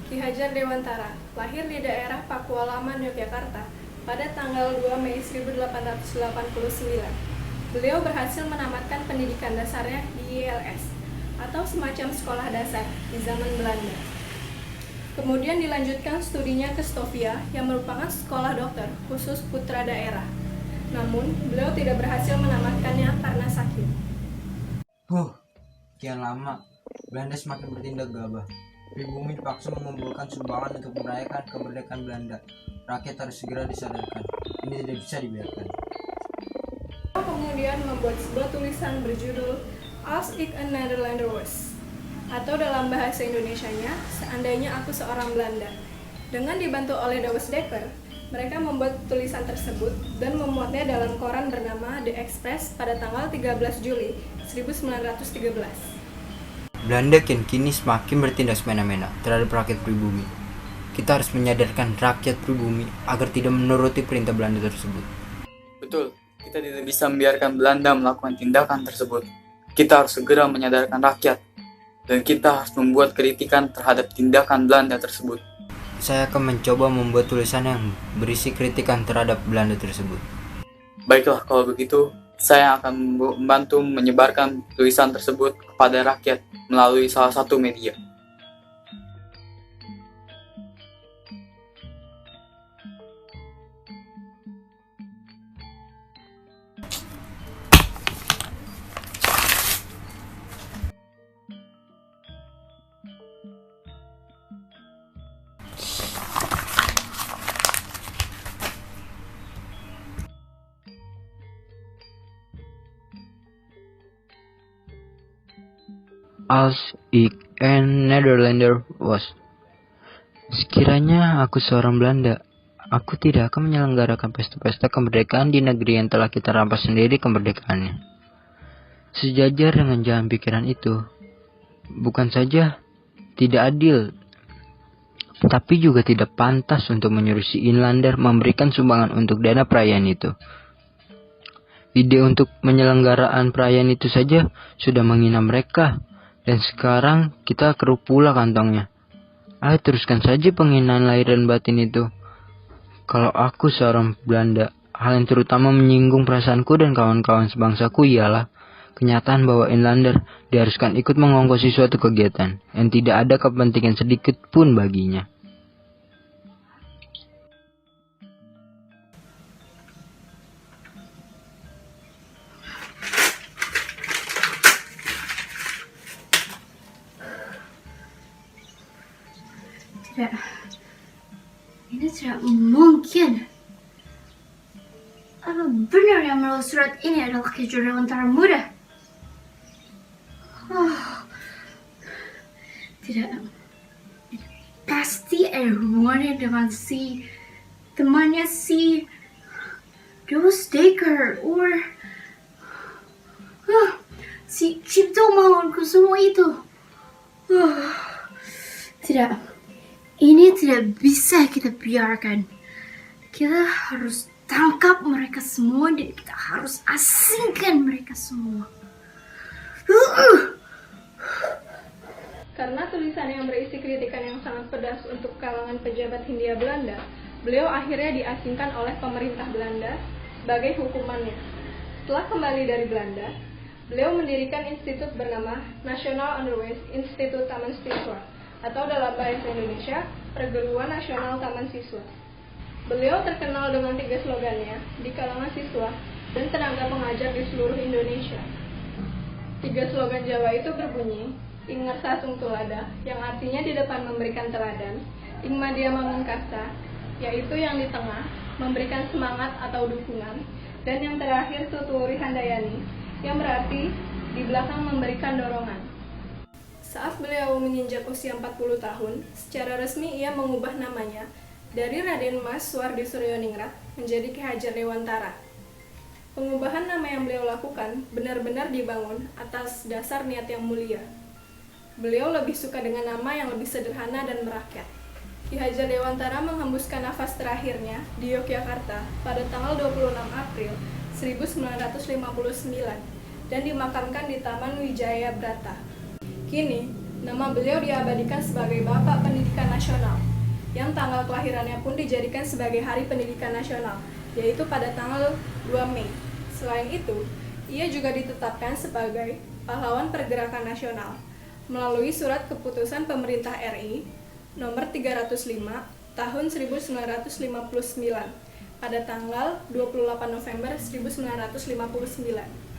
Ki Hajar Dewantara lahir di daerah Pakualaman, Yogyakarta pada tanggal 2 Mei 1889. Beliau berhasil menamatkan pendidikan dasarnya di ILS atau semacam sekolah dasar di zaman Belanda. Kemudian dilanjutkan studinya ke Stovia yang merupakan sekolah dokter khusus putra daerah. Namun, beliau tidak berhasil menamatkannya karena sakit. Kian lama, Belanda semakin bertindak gabah. Pribumi dipaksa mengumpulkan sumbangan untuk merayakan kemerdekaan Belanda. Rakyat harus segera disadarkan. Ini tidak bisa dibiarkan. Kemudian membuat sebuah tulisan berjudul Als ik een Nederlander was, atau dalam bahasa Indonesianya, seandainya aku seorang Belanda. Dengan dibantu oleh Douwes Dekker, mereka membuat tulisan tersebut dan memuatnya dalam koran bernama The Express pada tanggal 13 Juli 1913. Belanda kini semakin bertindak semena-mena terhadap rakyat pribumi. Kita harus menyadarkan rakyat pribumi agar tidak menuruti perintah Belanda tersebut. Betul, kita tidak bisa membiarkan Belanda melakukan tindakan tersebut. Kita harus segera menyadarkan rakyat, dan kita harus membuat kritikan terhadap tindakan Belanda tersebut. Saya akan mencoba membuat tulisan yang berisi kritikan terhadap Belanda tersebut. Baiklah, kalau begitu, saya akan membantu menyebarkan tulisan tersebut kepada rakyat melalui salah satu media. Als ik een Nederlander was. Sekiranya aku seorang Belanda, aku tidak akan menyelenggarakan pesta-pesta kemerdekaan di negeri yang telah kita rampas sendiri kemerdekaannya. Sejajar dengan jalan pikiran itu, bukan saja tidak adil, tapi juga tidak pantas untuk menyuruh si Inlander memberikan sumbangan untuk dana perayaan itu. Ide untuk penyelenggaraan perayaan itu saja sudah menghina mereka. Dan sekarang kita keruk pula kantongnya. Ayo teruskan saja penghinaan lahir dan batin itu. Kalau aku seorang Belanda, hal yang terutama menyinggung perasaanku dan kawan-kawan sebangsaku ialah kenyataan bahwa Inlander diharuskan ikut mengongkosi suatu kegiatan yang tidak ada kepentingan sedikit pun baginya. Ini tidak mungkin. Apa benar yang menulis surat ini adalah Ki Hajar Dewantara Muda? Tidak. Pasti ada hubungannya dengan temannya si Douwes Dekker or si Cipto Mangunkusumo itu. Tidak. Ini tidak bisa kita biarkan. Kita harus tangkap mereka semua dan kita harus asingkan mereka semua. Karena tulisan yang berisi kritikan yang sangat pedas untuk kalangan pejabat Hindia Belanda, beliau akhirnya diasingkan oleh pemerintah Belanda sebagai hukumannya. Setelah kembali dari Belanda, beliau mendirikan institut bernama National Onderwijs Instituut Taman Siswa, atau dalam bahasa Indonesia, Perguruan Nasional Taman Siswa. Beliau terkenal dengan 3 slogannya di kalangan siswa dan tenaga pengajar di seluruh Indonesia. 3 slogan Jawa itu berbunyi, Ing Ngersa Sung Tulada, yang artinya di depan memberikan teladan, Ing Madya Mamungkasa, yaitu yang di tengah, memberikan semangat atau dukungan, dan yang terakhir Tuturi Handayani, yang berarti di belakang memberikan dorongan. Saat beliau menginjak usia 40 tahun, secara resmi ia mengubah namanya dari Raden Mas Suwardi Suryoningrat menjadi Ki Hajar Dewantara. Pengubahan nama yang beliau lakukan benar-benar dibangun atas dasar niat yang mulia. Beliau lebih suka dengan nama yang lebih sederhana dan merakyat. Ki Hajar Dewantara menghembuskan nafas terakhirnya di Yogyakarta pada tanggal 26 April 1959 dan dimakamkan di Taman Wijaya Brata. Kini, nama beliau diabadikan sebagai Bapak Pendidikan Pendidikan Nasional, yang tanggal kelahirannya pun dijadikan sebagai Hari Pendidikan Nasional, yaitu pada tanggal 2 Mei. Selain itu, ia juga ditetapkan sebagai pahlawan pergerakan nasional melalui Surat Keputusan Pemerintah RI nomor 305 tahun 1959 pada tanggal 28 November 1959.